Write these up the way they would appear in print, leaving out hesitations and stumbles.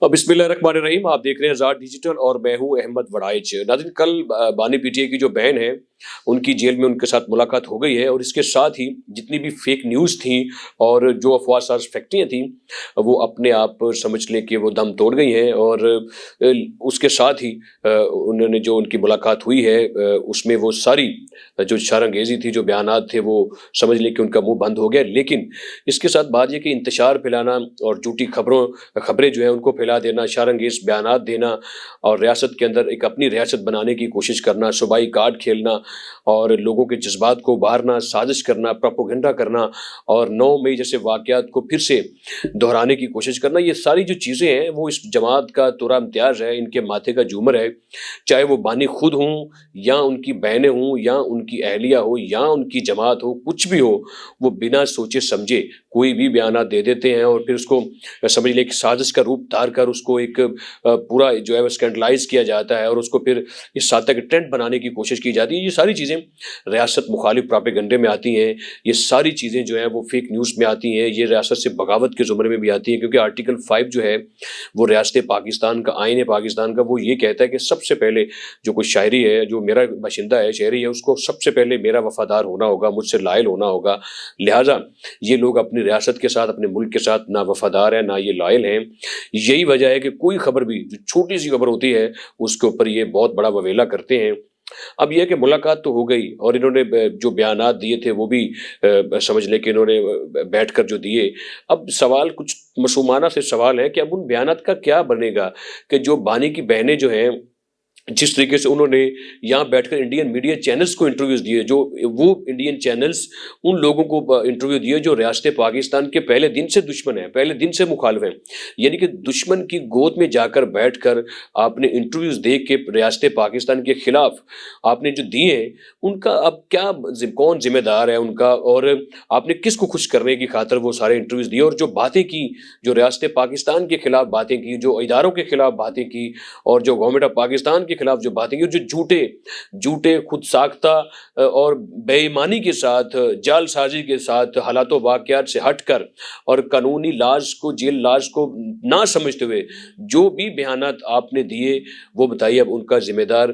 बिस्मिल्लाहिर्रहमानिर्रहीम। आप देख रहे हैं आज़ाद डिजिटल और मैं हूं अहमद वड़ाइच। नाज़रीन, कल बानी पीटीआई की जो बहन है उनकी जेल में उनके साथ मुलाकात हो गई है और इसके साथ ही जितनी भी फेक न्यूज़ थी और जो अफवाह साज फैक्ट्रियाँ थी वो अपने आप समझ लें कि वो दम तोड़ गई हैं। और उसके साथ ही उन्होंने जो उनकी मुलाकात हुई है उसमें वो सारी जो शारंगेज़ी थी, जो बयानात थे, वो समझ लें कि उनका मुंह बंद हो गया। लेकिन इसके साथ बात ये कि इंतशार फैलाना और झूठी खबरें जो है उनको फैला देना, शारंगेज़ बयानात देना और रियासत के अंदर एक अपनी रियासत बनाने की कोशिश करना, सूबाई कार्ड खेलना और लोगों के जज्बात को उभारना, साजिश करना, प्रोपेगेंडा करना और 9 मई जैसे वाक़यात को फिर से दोहराने की कोशिश करना, ये सारी जो चीज़ें हैं वो इस जमात का तुरा इम्तियाज़ है, इनके माथे का झूमर है। चाहे वो बानी खुद हों या उनकी बहनें हों या उनकी अहलिया हो या उनकी जमात हो, कुछ भी हो, वो बिना सोचे समझे कोई भी बयानात दे देते हैं और फिर उसको समझ लें कि साजिश का रूप धार कर उसको एक पूरा जो है वो स्कैंडलाइज किया जाता है और उसको फिर इस सातक ट्रेंड बनाने की कोशिश की जाती है। ये सारी चीज़ें रियासत मुखालिफ प्रोपेगेंडे में आती हैं, ये सारी चीज़ें जो हैं वो फेक न्यूज़ में आती हैं, ये रियासत से बगावत के ज़ुमरे में भी आती हैं। क्योंकि आर्टिकल 5 जो है वो रियासत पाकिस्तान का, आईन पाकिस्तान का, वो ये कहता है कि सबसे पहले जो कोई शायरी है, जो मेरा बाशिंदा है, शहरी है, उसको सबसे पहले मेरा वफादार होना होगा, मुझसे लायल होना होगा। लिहाजा ये लोग अपनी रियासत के साथ, अपने मुल्क के साथ ना वफादार है, ना ये लायल हैं। यही वजह है कि कोई खबर भी जो छोटी सी खबर होती है उसके ऊपर ये बहुत बड़ा ववेला करते हैं। अब यह कि मुलाकात तो हो गई और इन्होंने जो बयानात दिए थे वो भी समझ लें कि इन्होंने बैठकर जो दिए। अब सवाल कुछ मासूमाना से सवाल है कि अब उन बयानात का क्या बनेगा कि जो बानी की बहनें जो हैं, जिस तरीके से उन्होंने यहाँ बैठकर इंडियन मीडिया चैनल्स को इंटरव्यूज दिए, जो वो इंडियन चैनल्स उन लोगों को इंटरव्यू दिए जो रियासत पाकिस्तान के पहले दिन से दुश्मन हैं, पहले दिन से मुखालिफ हैं। यानी कि दुश्मन की गोद में जाकर बैठकर आपने इंटरव्यूज दे के रियासत पाकिस्तान के खिलाफ आपने जो दिए, उनका अब क्या कौन जिम्मेदार है उनका, और आपने किसको खुश करने की खातर वो सारे इंटरव्यूज दिए और जो बातें की, जो रियासत पाकिस्तान के खिलाफ बातें की, जो इदारों के खिलाफ बातें की और जो गवर्नमेंट ऑफ पाकिस्तान के खिलाफ जो बातें की, जो झूठे खुद साख्ता और बेईमानी के साथ, जालसाजी के साथ, हालातों वाक़यात से हटकर और कानूनी लाज को, जेल लाज को ना समझते हुए जो भी बयानात आपने दिए, वो बताइए अब उनका जिम्मेदार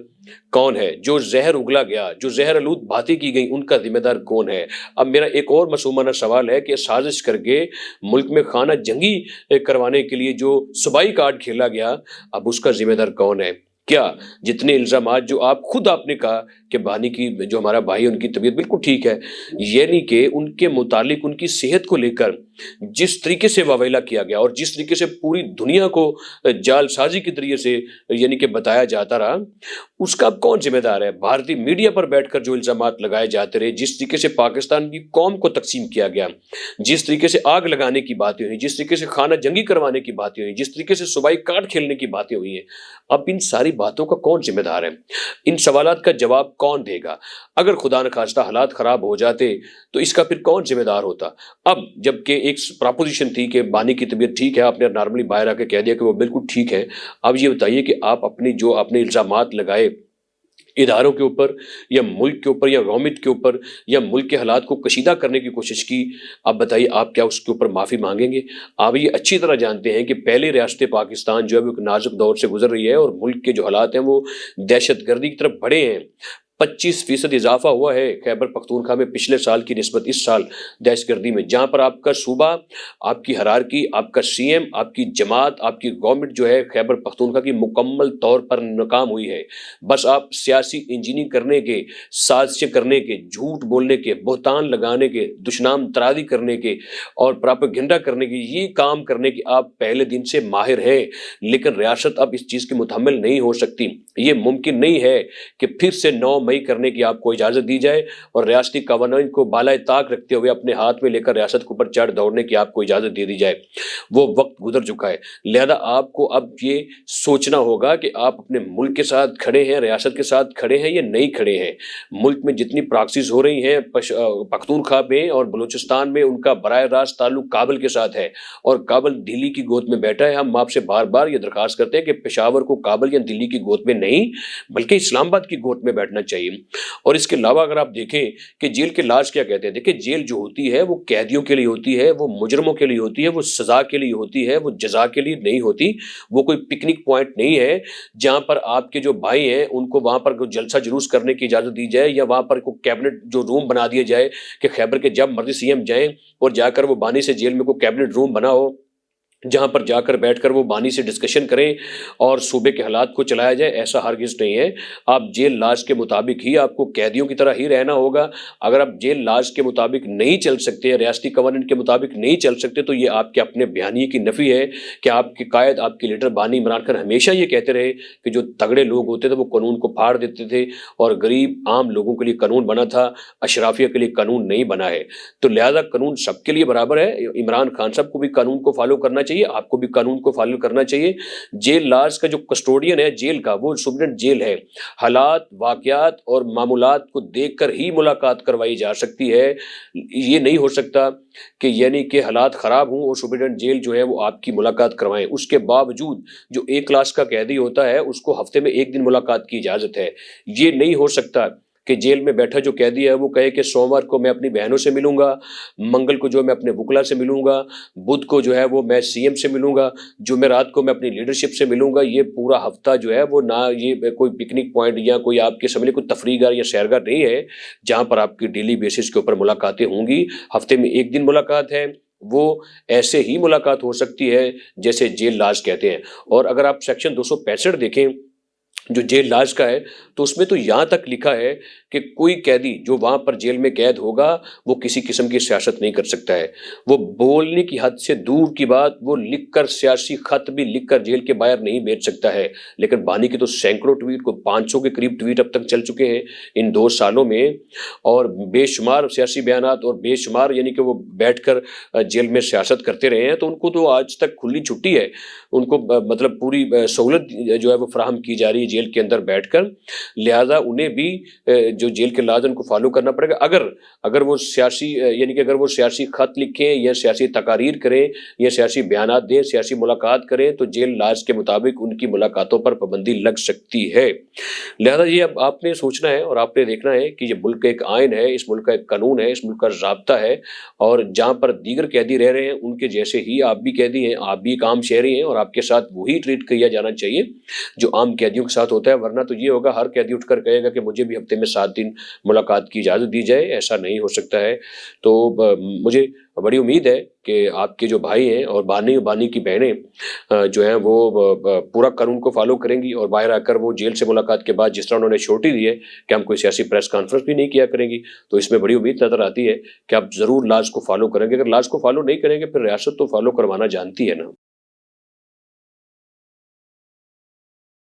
कौन है? जो जहर उगला गया, जो जहर आलूद बातें की गई, उनका जिम्मेदार कौन है? अब मेरा एक और मासूमाना सवाल है कि साजिश करके मुल्क में खाना जंगी करवाने के लिए जो सूबाई कार्ड खेला गया, अब उसका जिम्मेदार कौन है? क्या जितने इल्जामात जो आपने कहा कि बानी की जो हमारा भाई है उनकी तबीयत बिल्कुल ठीक है, यानी कि उनके मुतालिक उनकी सेहत को लेकर जिस तरीके से वावेला किया गया और जिस तरीके से पूरी दुनिया को जालसाजी के जरिए से यानी कि बताया जाता रहा, उसका अब कौन जिम्मेदार है? भारतीय मीडिया पर बैठकर जो इल्जामात लगाए जाते रहे, जिस तरीके से पाकिस्तान की कौम को तकसीम किया गया, जिस तरीके से आग लगाने की बातें हुई, जिस तरीके से खाना जंगी करवाने की बातें हुई, जिस तरीके से सूबाई कार्ड खेलने की बातें हुई हैं, अब इन सारी बातों का कौन जिम्मेदार है? इन सवालात का जवाब कौन देगा? अगर खुदा न खास्ता हालात खराब हो जाते तो इसका फिर कौन जिम्मेदार होता? अब जबकि एक प्रपोजिशन थी कि बानी की तबीयत ठीक है, आपने नॉर्मली बाहर आके कह दिया कि वो बिल्कुल ठीक है। अब ये बताइए कि आप अपनी जो आपने इल्जामात लगाए इदारों के ऊपर या मुल्क के ऊपर या गवर्नमेंट के ऊपर या मुल्क के हालात को कशीदा करने की कोशिश की, अब बताइए आप क्या उसके ऊपर माफ़ी मांगेंगे? आप ये अच्छी तरह जानते हैं कि पहले रियासत पाकिस्तान जो है वो एक नाजुक दौर से गुजर रही है और मुल्क के जो हालात हैं वो दहशतगर्दी की तरफ बढ़े हैं। 25% इजाफा हुआ है खैबर पख्तूनख्वा में पिछले साल की निस्बत इस साल दहशतगर्दी में, जहाँ पर आपका सूबा, आपकी हरारकी, आपका सीएम, आपकी जमात, आपकी गवर्नमेंट जो है खैबर पख्तूनख्वा की मुकम्मल तौर पर नाकाम हुई है। बस आप सियासी इंजीनियरिंग करने के, साजिशें करने के, झूठ बोलने के, बहतान लगाने के, दुश्मन तरादी करने के और प्रोपेगेंडा करने के, ये काम करने की आप पहले दिन से माहिर हैं। लेकिन रियासत अब इस चीज़ की मुतहम्मिल नहीं हो सकती। ये मुमकिन नहीं है कि फिर से 9 मई करने की आपको इजाज़त दी जाए और रियासती कवानीन को बालाए ताक रखते हुए अपने हाथ में लेकर रियासत के ऊपर चढ़ दौड़ने की आपको इजाज़त दे दी जाए। वो वक्त गुजर चुका है। लिहाजा आपको अब ये सोचना होगा कि आप अपने मुल्क के साथ खड़े हैं, रियासत के साथ खड़े हैं या नहीं खड़े हैं। मुल्क में जितनी प्रॉक्सीज हो रही हैं पख्तूनख्वा में और बलूचिस्तान में, उनका बराह रास्त ताल्लुक काबुल के साथ है और काबुल दिल्ली की गोद में बैठा है। हम आपसे बार बार ये दरख्वास्त करते हैं कि पेशावर को काबुल या दिल्ली की गोद में नहीं बल्कि इस्लामाबाद की गोद में बैठना चाहिए। چاہیے۔ اور اس کے علاوہ اگر آپ دیکھیں کہ جیل کے لاز کیا کہتے ہیں، دیکھیں جیل جو ہوتی ہے وہ قیدیوں کے لیے ہوتی ہے، وہ مجرموں کے لیے ہوتی ہے، وہ سزا کے لیے ہوتی ہے، وہ جزا کے لیے نہیں ہوتی۔ وہ کوئی پکنک پوائنٹ نہیں ہے جہاں پر آپ کے جو بھائی ہیں ان کو وہاں پر کوئی جلسہ جلوس کرنے کی اجازت دی جائے، یا وہاں پر کوئی کیبنٹ جو روم بنا دیا جائے کہ خیبر کے جب مرضی سی ایم جائیں اور جا کر وہ بانی سے جیل میں کوئی کیبنٹ روم بنا ہو جہاں پر جا کر بیٹھ کر وہ بانی سے ڈسکشن کریں اور صوبے کے حالات کو چلایا جائے۔ ایسا ہرگز نہیں ہے۔ آپ جیل لاز کے مطابق ہی آپ کو قیدیوں کی طرح ہی رہنا ہوگا۔ اگر آپ جیل لاز کے مطابق نہیں چل سکتے، ریاستی قوانین کے مطابق نہیں چل سکتے، تو یہ آپ کے اپنے بیانیے کی نفی ہے کہ آپ کے قائد، آپ کے لیڈر بانی عمران خان ہمیشہ یہ کہتے رہے کہ جو تگڑے لوگ ہوتے تھے وہ قانون کو پھاڑ دیتے تھے اور غریب عام لوگوں کے لیے قانون بنا تھا، اشرافیہ کے لیے قانون نہیں بنا ہے۔ تو لہذا قانون سب کے لیے برابر ہے۔ عمران خان صاحب کو بھی قانون کو فالو کرنا چاہیے، آپ کو بھی قانون کو فالو کرنا چاہیے۔ جیل لاز کا جو کسٹوڈین ہے جیل کا، وہ سپرنٹینڈنٹ جیل ہے۔ حالات، واقعات اور معمولات کو دیکھ کر ہی ملاقات کروائی جا سکتی ہے۔ یہ نہیں ہو سکتا کہ یعنی کہ حالات خراب ہوں اور سپرنٹینڈنٹ جیل جو ہے وہ آپ کی ملاقات کروائیں۔ اس کے باوجود جو ایک کلاس کا قیدی ہوتا ہے اس کو ہفتے میں ایک دن ملاقات کی اجازت ہے۔ یہ نہیں ہو سکتا کہ جیل میں بیٹھا جو قیدی ہے وہ کہے کہ سوموار کو میں اپنی بہنوں سے ملوں گا، منگل کو جو میں اپنے وکلا سے ملوں گا، بدھ کو جو ہے وہ میں سی ایم سے ملوں گا، جمعرات کو میں اپنی لیڈرشپ سے ملوں گا۔ یہ پورا ہفتہ جو ہے وہ نہ یہ کوئی پکنک پوائنٹ یا کوئی آپ کے سمجھ لیں کوئی تفریح گاہ یا سیرگاہ نہیں ہے جہاں پر آپ کی ڈیلی بیسس کے اوپر ملاقاتیں ہوں گی۔ ہفتے میں ایک دن ملاقات ہے، وہ ایسے ہی ملاقات ہو سکتی ہے جیسے جیل لاز کہتے ہیں۔ اور اگر آپ سیکشن 265 دیکھیں جو جیل لاز کا ہے تو اس میں تو یہاں تک لکھا ہے کہ کوئی قیدی جو وہاں پر جیل میں قید ہوگا وہ کسی قسم کی سیاست نہیں کر سکتا ہے۔ وہ بولنے کی حد سے دور کی بات، وہ لکھ کر سیاسی خط بھی لکھ کر جیل کے باہر نہیں بھیج سکتا ہے۔ لیکن بانی کے تو سینکڑوں ٹویٹ کو 500 کے قریب ٹویٹ اب تک چل چکے ہیں ان 2 سالوں میں، اور بے شمار سیاسی بیانات، اور بے شمار یعنی کہ وہ بیٹھ کر جیل میں سیاست کرتے رہے ہیں۔ تو ان کو تو آج تک کھلی چھٹی ہے، ان کو مطلب پوری سہولت جو ہے وہ فراہم کی جا رہی ہے جیل کے اندر بیٹھ کر۔ لہذا انہیں بھی جو جیل کے لاز ان کو فالو کرنا پڑے گا۔ اگر وہ سیاسی یعنی کہ اگر وہ سیاسی خط لکھیں یا سیاسی تقاریر کریں یا سیاسی بیانات دیں، سیاسی ملاقات کریں، تو جیل لاز کے مطابق ان کی ملاقاتوں پر پابندی لگ سکتی ہے۔ لہذا یہ اب آپ نے سوچنا ہے اور آپ نے دیکھنا ہے کہ یہ ملک کا ایک آئین ہے، اس ملک کا ایک قانون ہے، اس ملک کا ضابطہ ہے، اور جہاں پر دیگر قیدی رہ رہے ہیں ان کے جیسے ہی آپ بھی قیدی ہیں، آپ بھی ایک عام شہری ہیں، اور آپ کے ساتھ وہی ٹریٹ کیا جانا چاہیے جو عام قیدیوں کے ساتھ ہوتا ہے۔ ورنہ تو یہ ہوگا ہر قیدی اٹھ کر کہے گا کہ مجھے بھی ہفتے میں 7 دن ملاقات کی اجازت دی جائے۔ ایسا نہیں ہو سکتا ہے۔ تو مجھے بڑی امید ہے کہ آپ کے جو بھائی ہیں اور بانی کی بہنیں جو ہیں وہ پورا قانون کو فالو کریں گی، اور باہر آ کر وہ جیل سے ملاقات کے بعد جس طرح انہوں نے چھوٹی دی ہے کہ ہم کوئی سیاسی پریس کانفرنس بھی نہیں کیا کریں گی، تو اس میں بڑی امید نظر آتی ہے کہ آپ ضرور لاز کو فالو کریں گے۔ اگر لاز کو فالو نہیں کریں گے پھر ریاست تو فالو کروانا جانتی ہے نا۔